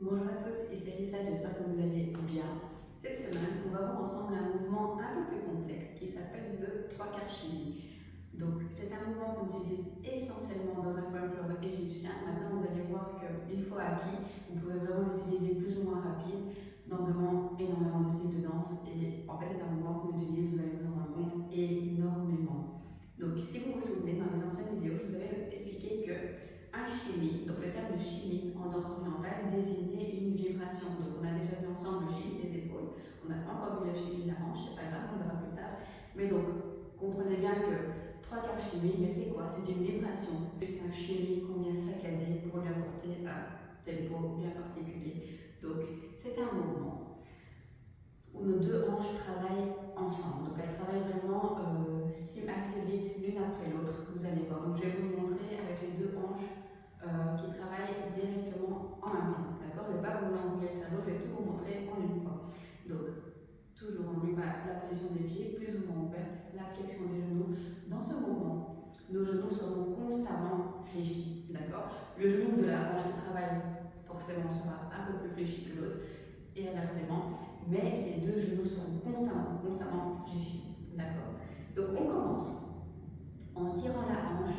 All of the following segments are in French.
Bonjour à tous, ici Alissa, j'espère que vous allez bien. Cette semaine, on va voir ensemble un mouvement un peu plus complexe qui s'appelle le trois quarts chimie. Donc, c'est un mouvement qu'on utilise essentiellement dans un folklore égyptien. Maintenant, vous allez voir qu'une fois acquis, vous pouvez vraiment l'utiliser plus ou moins rapide dans vraiment énormément de styles de danse. Et en fait, c'est un mouvement qu'on utilise, vous allez vous en rendre compte, énormément. Donc, si vous vous souvenez, dans les anciennes vidéos, je vous avais expliqué que un chimie, donc le terme de chimie en danse orientale désignait une vibration. Donc on a déjà vu ensemble le chimie des épaules, on n'a pas encore vu le chimie de la hanche, c'est pas grave, on verra plus tard. Mais donc, comprenez bien que trois quarts chimie, mais c'est quoi? C'est une vibration. C'est un chimie qu'on vient saccader pour lui apporter un tempo bien particulier. Donc c'est un mouvement où nos deux hanches travaillent ensemble. Donc elles travaillent vraiment assez vite l'une après l'autre, vous allez voir. Donc je vais vous montrer avec les deux hanches qui travaillent directement en même temps. D'accord? Je ne vais pas vous embrouiller le cerveau, je vais tout vous montrer en une fois. Donc toujours on y va, la position des pieds, plus ou moins ouverte, la flexion des genoux. Dans ce mouvement, nos genoux seront constamment fléchis. D'accord? Le genou de la hanche qui travaille forcément sera un peu plus fléchi que l'autre et inversement, mais les deux genoux seront constamment fléchis. D'accord? Donc on commence en tirant la hanche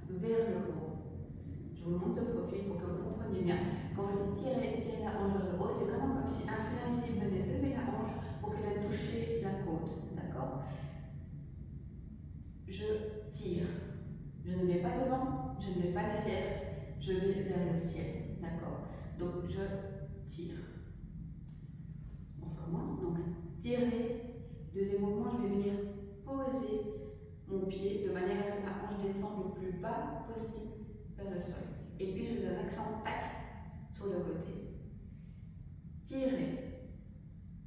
vers le haut. Je vous le montre de profil pour que vous compreniez bien. Quand je dis tirer la hanche vers le haut, c'est vraiment comme si un fil invisible venait lever la hanche pour qu'elle aille toucher la côte. D'accord? Je tire. Je ne vais pas devant, je ne vais pas derrière, je vais vers le ciel. D'accord? Donc je tire. On commence donc tirer. Deuxième mouvement, je vais venir poser mon pied de manière à ce que ma hanche descende le plus bas possible vers le sol. Et puis je donne un accent tac sur le côté. Tirer,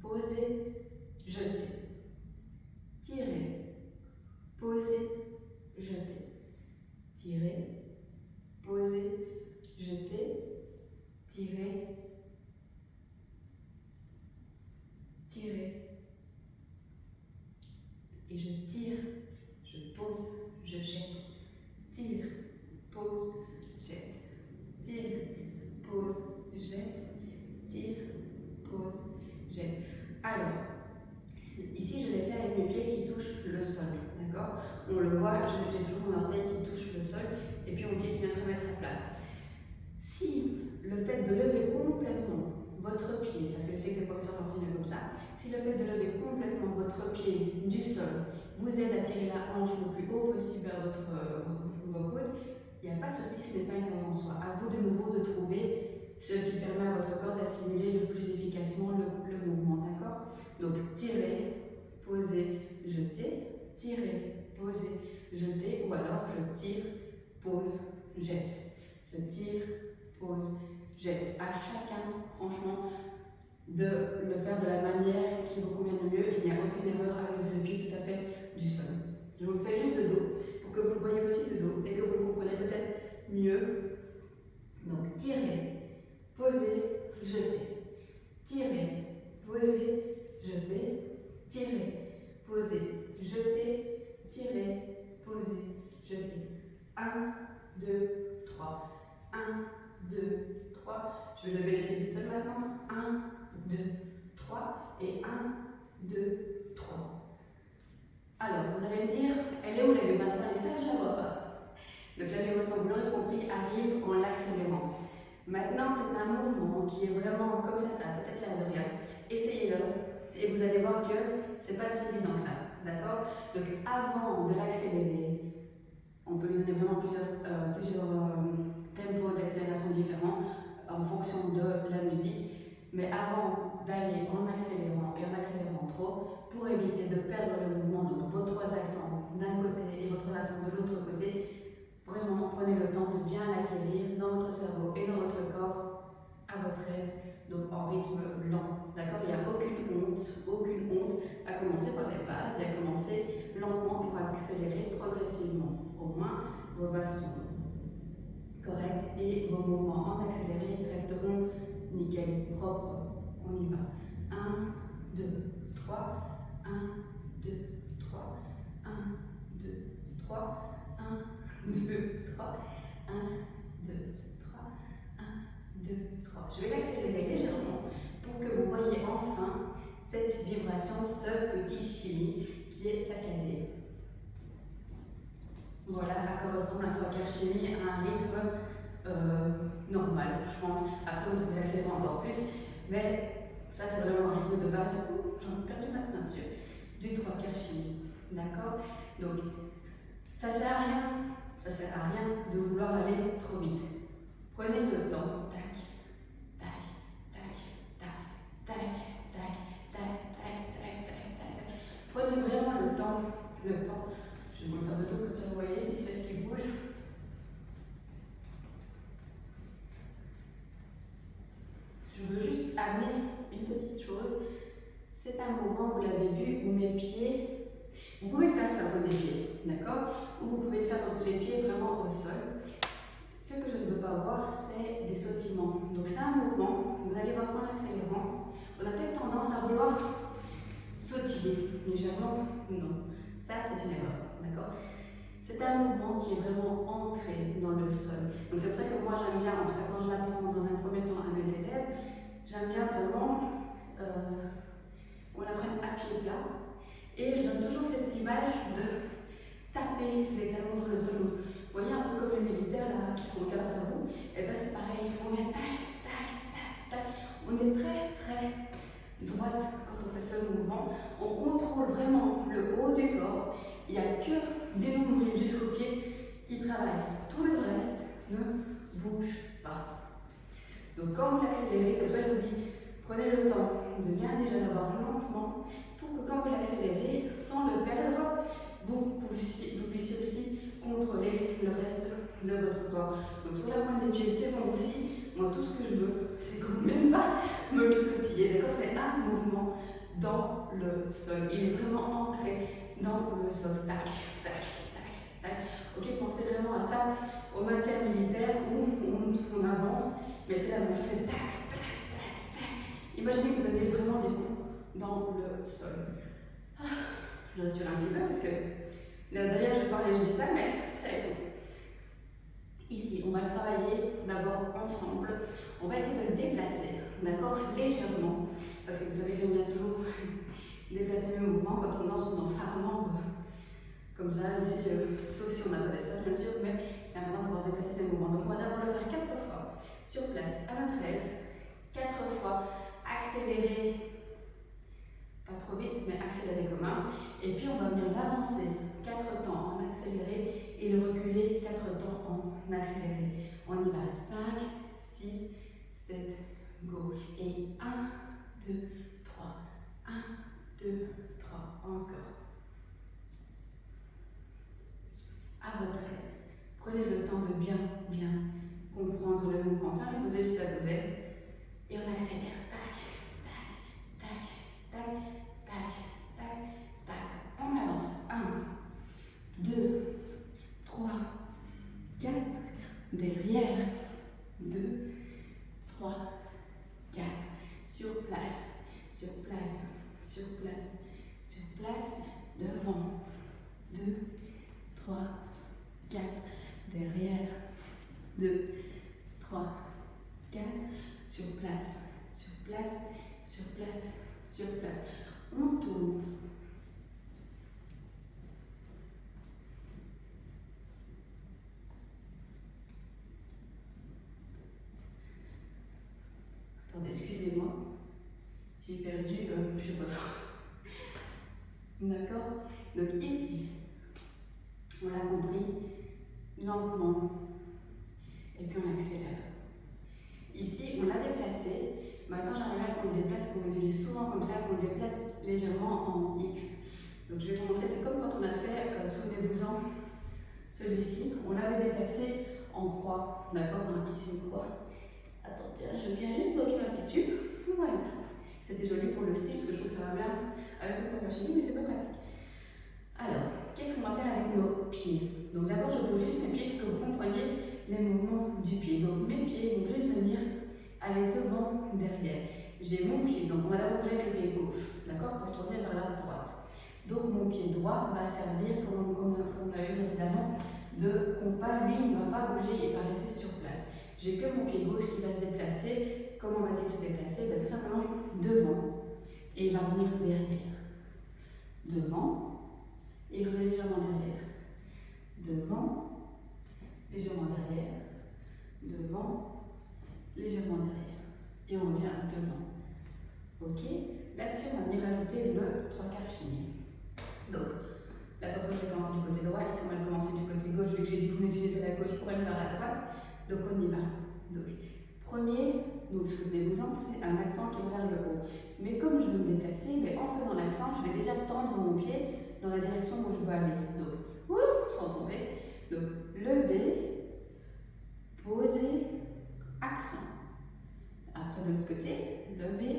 poser, jeter. Tirer, poser, jeter. Tirer, poser, jeter. Tirer, tirer. Et je tire, je pose, je jette. Tire, pose, jette. Tire, pose, jette. Tire, pose, jette. Alors, ici je vais faire avec mes pieds qui touchent le sol, d'accord? On le voit, j'ai toujours mon orteil qui touche le sol et puis mon pied qui vient se remettre à plat. Si le fait de lever complètement votre pied, parce que je sais que les professeurs l'enseignent comme ça, si le fait de lever complètement votre pied du sol vous aide à tirer la hanche le plus haut possible vers vos coudes, il n'y a pas de souci, ce n'est pas une erreur en soi. À vous de nouveau de trouver ce qui permet à votre corps d'assimiler le plus efficacement le mouvement, d'accord? Donc tirer, poser, jeter, tirer, poser, jeter, ou alors je tire, pose, jette. Je tire, pose, jette. À chacun, franchement, de le faire de la manière qui vous convient le mieux. Il n'y a aucune erreur à lever le pied tout à fait du sol. Je vous le fais juste de dos pour que vous le voyez aussi de dos et que vous le compreniez peut-être mieux. Donc, tirer, poser, jeter. Tirer, poser, jeter. Tirer, poser, jeter. Tirer, poser, jeter. 1, 2, 3. 1, 2, 3. Je vais lever les pieds du sol maintenant. 1, 2, 3. Et 1, 2, 3. Alors, vous allez me dire, elle est où la vibration? Elle est ça, je ne la vois pas. Donc la vibration, vous l'aurez compris, arrive en l'accélérant. Maintenant, c'est un mouvement qui est vraiment comme ça a peut-être l'air de rien. Essayez-le et vous allez voir que c'est pas si évident que ça. D'accord? Donc avant de l'accélérer, on peut lui donner vraiment plusieurs tempos d'accélération différents en fonction de la musique. Mais avant d'aller en accélérant et en accélérant trop, pour éviter de perdre le mouvement, donc vos trois accents d'un côté et votre accent de l'autre côté, vraiment prenez le temps de bien l'acquérir dans votre cerveau et dans votre corps à votre aise, donc en rythme lent. D'accord? Il n'y a aucune honte à commencer par les bases et à commencer lentement pour accélérer progressivement. Au moins, vos bases sont correctes et vos mouvements en accéléré resteront nickel, propres. On y va. 1, 2, 3. 1, 2, 3. 1, 2, 3. 1, 2, 3. 1, 2, 3. 1, 2, 2, 3. Je vais l'accélérer légèrement pour que vous voyez enfin cette vibration, ce petit chimie qui est saccadé. Voilà à quoi ressemble un 3/4 chimie à un rythme normal, je pense. Après, vous pouvez l'accélérer encore plus, mais ça, c'est vraiment un rythme de base. J'en ai perdu ma ceinture. Du 3/4 chimie. D'accord? Donc, ça sert à rien de vouloir aller trop vite. Prenez le temps. Tac, tac, tac, tac, tac, tac, tac, tac, tac, tac, tac. Prenez vraiment le temps. Je vais vous le faire de dos comme ça, vous voyez, les fesses qui bougent. Je veux juste amener une petite chose. C'est un mouvement, vous l'avez vu, où mes pieds, vous pouvez le faire sur la pointe des pieds, d'accord? Ou vous pouvez le faire avec les pieds vraiment au sol. Ce que je ne veux pas voir, c'est des sautillements. Donc c'est un mouvement, vous allez voir qu'en accélérant, on a peut-être tendance à vouloir sautiller. Légèrement, non. Ça, c'est une erreur, d'accord? C'est un mouvement qui est vraiment ancré dans le sol. Donc c'est pour ça que moi j'aime bien, en tout cas quand je l'apprends dans un premier temps à mes élèves, j'aime bien vraiment qu'on l'apprenne à pied plat. Et je donne toujours cette image de taper les talons contre le sol. Vous voyez un peu comme les militaires là qui sont au cadre à vous, et bien c'est pareil, on vient tac, tac, tac, tac. On est très très droite quand on fait ce mouvement. On contrôle vraiment le haut du corps. Il n'y a que du nombril jusqu'aux pieds qui travaillent. Tout le reste ne bouge pas. Donc quand vous l'accélérez, c'est pour ça que je vous dis, prenez le temps de bien déjà l'avoir lentement pour que quand vous l'accélérez, sans le perdre, vous puissiez aussi contrôler le reste de votre corps. Donc sur la pointe des pieds, c'est bon aussi. Moi, tout ce que je veux, c'est que vous même pas me le sautiller. D'accord? C'est un mouvement dans le sol. Il est vraiment ancré dans le sol. Tac, tac, tac, tac. Ok, pensez vraiment à ça au maintien militaire où on avance, mais c'est la même chose, c'est tac, tac, tac, tac. Imaginez que vous donnez vraiment des coups dans le sol. Je rassure un petit peu parce que là derrière je parlais, je dis ça, mais ça étouffe. Ici, on va travailler d'abord ensemble. On va essayer de le déplacer, d'accord, légèrement, parce que vous savez que j'aime bien toujours déplacer mes mouvements. Quand on danse rarement comme ça, ici, sauf si on n'a pas d'espace bien sûr, mais c'est important de pouvoir déplacer ces mouvements. Donc on va d'abord le faire 4 fois sur place à notre aise, 4 fois accélérer, pas trop vite, mais accélérer comme un. Et puis on va venir l'avancer 4 temps en accéléré et le reculer 4 temps en accéléré. On y va, 5, 6, 7, go. Et 1, 2, 3, 1, 2, 3, encore. À votre aise. Prenez le temps de bien comprendre le mouvement. Enfin, posez juste à vous êtes. Et on accélère. Tac, tac, tac, tac, tac, tac, tac. On avance. 1, 2, 3, 4. Derrière. 2, 3, 4. Sur place, sur place, sur place, sur place. Devant. 2, 3, 4, derrière, 2, 3, 4, sur place, sur place, sur place, sur place. On tourne. Attendez, excusez-moi, j'ai perdu, je sais pas trop. D'accord? Donc ici, on l'a compris, lentement, et puis on accélère. Ici, on l'a déplacé. Maintenant, j'aimerais bien qu'on le déplace, qu'on utilise souvent comme ça, qu'on le déplace légèrement en X. Donc, je vais vous montrer, c'est comme quand on a fait, souvenez-vous-en, celui-ci. On l'avait déplacé en croix, d'accord? On a ici une croix. Attendez, je viens juste bloquer ma petite jupe. Voilà. C'était joli pour le style, parce que je trouve que ça va bien avec notre machine, mais c'est pas pratique. Alors, qu'est-ce qu'on va faire avec nos pieds? Donc d'abord, je bouge juste mes pieds pour que vous compreniez les mouvements du pied. Donc mes pieds vont juste venir aller devant, derrière. J'ai mon pied, donc on va d'abord bouger avec le pied gauche, d'accord, pour tourner vers la droite. Donc mon pied droit va servir, comme on a eu précédemment, de compas. Lui, il ne va pas bouger, il va rester sur place. j'ai que mon pied gauche qui va se déplacer. Comment va-t-il se déplacer? Tout simplement devant et il va revenir derrière. Devant et il revient légèrement derrière. Devant, légèrement derrière. Devant, légèrement derrière. Et on revient devant. Ok? Là-dessus, on va venir ajouter le 3/4 chigné. Donc, là, tantôt, j'ai commencé du côté droit. Ici, on va commencer du côté gauche, vu que j'ai dit qu'on utilisait la gauche pour aller vers la droite. Donc, on y va. Donc, premier, donc, souvenez-vous-en, c'est un accent qui va vers le haut. Mais comme je veux me déplacer, en faisant l'accent, je vais déjà tendre mon pied dans la direction où je veux aller. Donc, sans tomber. Donc, lever, poser, accent. Après, de l'autre côté, lever,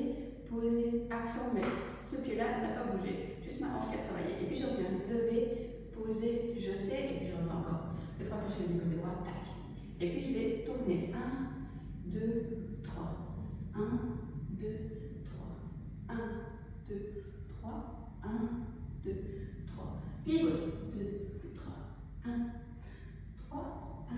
poser, accent, mais ce pied-là n'a pas bougé. Juste ma hanche qui a travaillé. Et puis, je reviens lever, poser, jeter, et puis je refais encore. Le 3/4 chigné du côté droit, tac. Et puis, je vais tourner. 1, 2, 3. 1, 2, 3. 1, 2, 3. 1, 2, 3. Pied gauche. 2, 3. 1, 3. 1,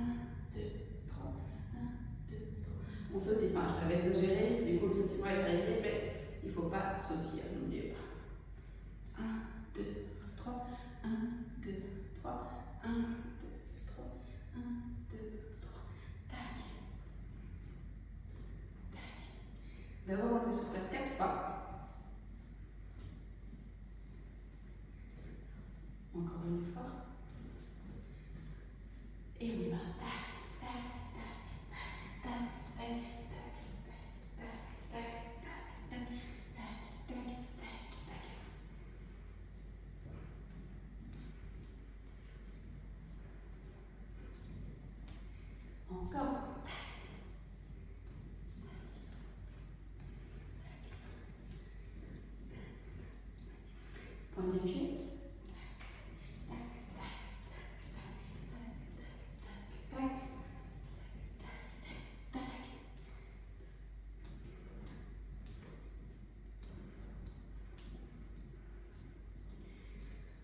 2, 3. 1, 2, 3. On sautille pas. Je l'avais exagéré. Du coup, le sautillement est arrivé, mais il ne faut pas sautiller. N'oubliez pas. 1, 2, 3. 1, 2, 3. 1, 2, 3. 1, 2, 3. Tac. D'abord, on fait sur place 4 fois. Encore une fois. Et on y va. Tac, tac, tac, tac, tac, tac, tac, tac, tac, tac, tac, tac, tac, tac, tac. Encore. Point des pieds.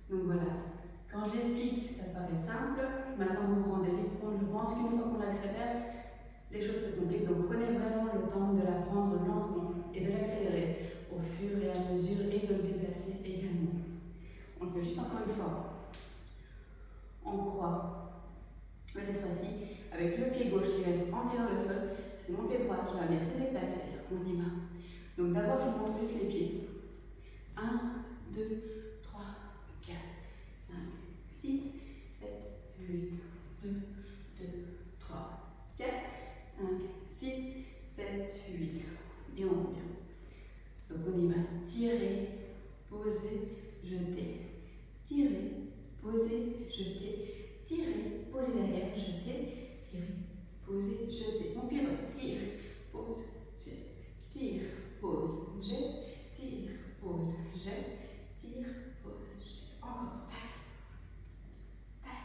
Donc voilà, quand je l'explique, ça paraît simple. Maintenant, vous vous rendez vite compte, je pense qu'une fois qu'on l'accélère, les choses se compliquent. Donc prenez vraiment le temps de l'apprendre lentement et de l'accélérer au fur et à mesure et de le déplacer également. On le fait juste encore une fois. On croit. Mais cette fois-ci, avec le pied gauche qui reste ancré dans le sol, c'est mon pied droit qui va venir se déplacer. On y va. Donc d'abord, je vous montre juste les pieds. 1, 2, 3, 4, 5, 6, 7, 8, 2, 2, 3, 4, 5, 6, 7, 8. Et on revient. Donc on y va. Tirer, poser, jeter. Tirer, poser, jeter. Tirer, poser derrière, jeter. Tirer, poser, jeter. Mon pied droit. Tire, pose, jette. Tire, pose, jette. Tire, pose, jette. Tire, pose, jette. Encore. Tac. Tac.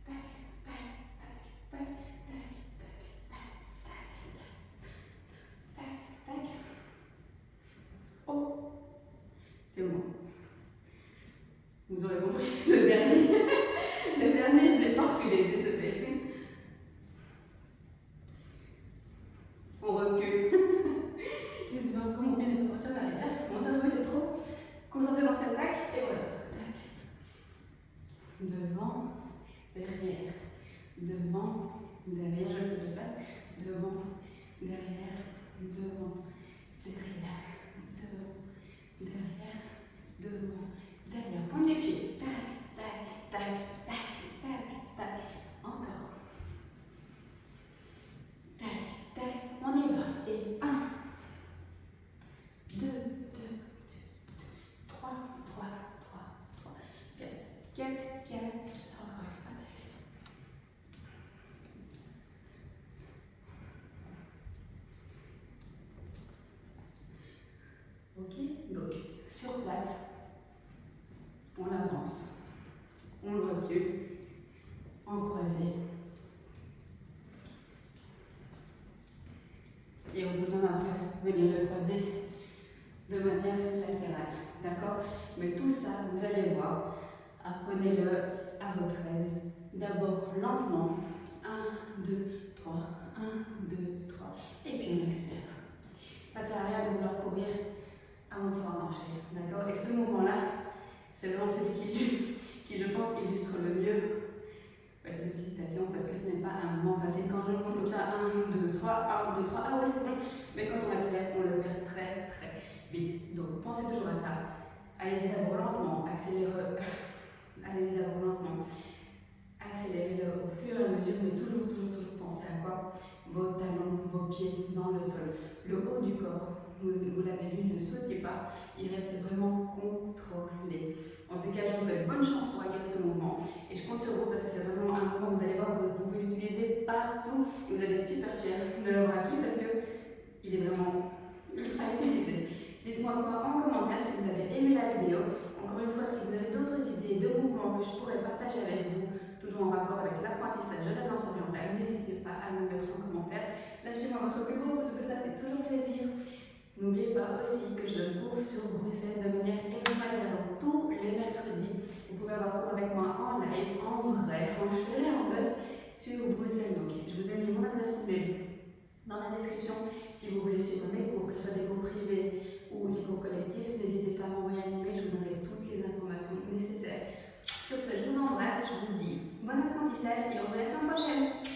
Tac. Tac. Tac. Tac. Tac. Tac. Tac. Tac. Tac. Tac. Oh. C'est bon. Vous aurez compris. Le dernier, je ne l'ai pas reculé, désolé. On recule. Je ne sais pas comment bien est partir en arrière. Mon cerveau était trop concentré dans cette tac. Et voilà. Tac. Devant, derrière. Devant, derrière. Je le fais sur place. Devant, derrière. Devant, derrière. Devant, derrière. Devant, derrière. Point des pieds. Tac, tac, tac, tac, tac, tac. Encore. Tac, tac. On y va. Et 1, 2, 2, 3, 3, 3, 3, 4, 4, 4. Encore une fois. Ok, donc sur place, on avance, on le recule, en croisé, et on vous donne après venir le croiser de manière latérale, d'accord? Mais tout ça, vous allez voir, apprenez-le à votre aise. D'abord lentement, 1, 2, 3. 3. 1, 2, 3. Et puis on accélère. Ça sert à rien de vouloir courir à monter en marcher. D'accord? Et ce mouvement-là, c'est vraiment celui qui, je pense, illustre le mieux cette félicitations parce que ce n'est pas un mouvement facile. Quand je le monte comme ça, 1, 2, 3, 1, 2, 3, ah oui, c'est bon. Mais quand on accélère, on le perd très, très vite. Donc pensez toujours à ça. Allez-y d'abord lentement, allez-y d'abord lentement. Accélérez-le au fur et à mesure, mais toujours pensez à quoi? Vos talons, vos pieds dans le sol. Le haut du corps, vous l'avez vu, ne sautez pas, il reste vraiment contrôlé. En tout cas, je vous souhaite bonne chance pour acquérir ce mouvement. Et je compte sur vous parce que c'est vraiment un mouvement, vous allez voir, vous pouvez l'utiliser partout. Et vous allez être super fiers de l'avoir acquis parce qu'il est vraiment ultra utilisé. Dites-moi en commentaire si vous avez aimé la vidéo. Encore une fois, si vous avez d'autres idées de mouvements que je pourrais partager avec vous, toujours en rapport avec l'apprentissage de la danse orientale, n'hésitez pas à me mettre en commentaire. Lâchez-moi votre plus beau pouce parce que ça fait toujours plaisir. N'oubliez pas aussi que je donne cours sur Bruxelles de manière hebdomadaire tous les mercredis. Vous pouvez avoir cours avec moi en live, en vrai, en chair et en os sur Bruxelles. Donc, je vous ai mis mon adresse email dans la description. Si vous voulez suivre mes cours, que ce soit des cours privés ou les cours collectifs, n'hésitez pas à m'envoyer un email, je vous donnerai toutes les informations nécessaires. Sur ce, je vous embrasse et je vous dis bon apprentissage et on se voit la semaine prochaine.